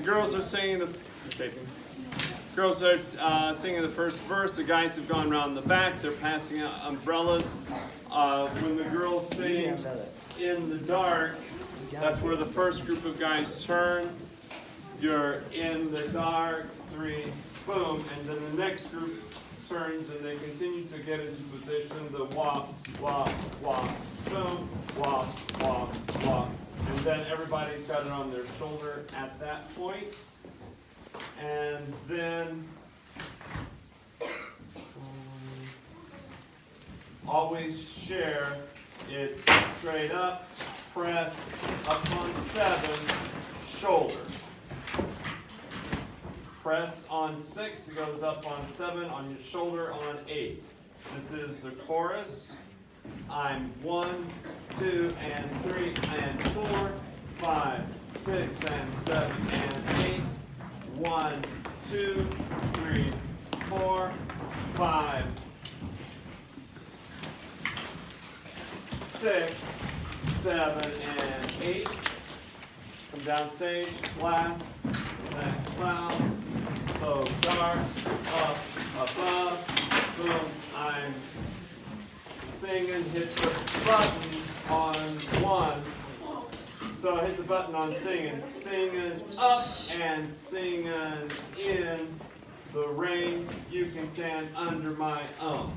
girls are singing the girls are singing the first verse. The guys have gone around the back. They're passing out umbrellas. When the girls sing "In the Dark," that's where the first group of guys turn. You're in the dark, 3, boom, and then the next group turns and they continue to get into position. The walk, walk, walk, boom, walk, walk, walk. And then everybody's got it on their shoulder at that point. And then always share. It's straight up, press, up on 7, shoulder. Press on 6, it goes up on 7, on your shoulder on 8. This is the chorus. I'm 1, 2, and 3, and 4, 5, 6, and 7, and 8. 1, 2, 3, 4, 5, 6, 7, and 8. Come down stage, black, clouds. So dark, up, above, boom. I'm singing, hit the button on 1. So hit the button on singing, singing up and singing in the rain. You can stand under my own.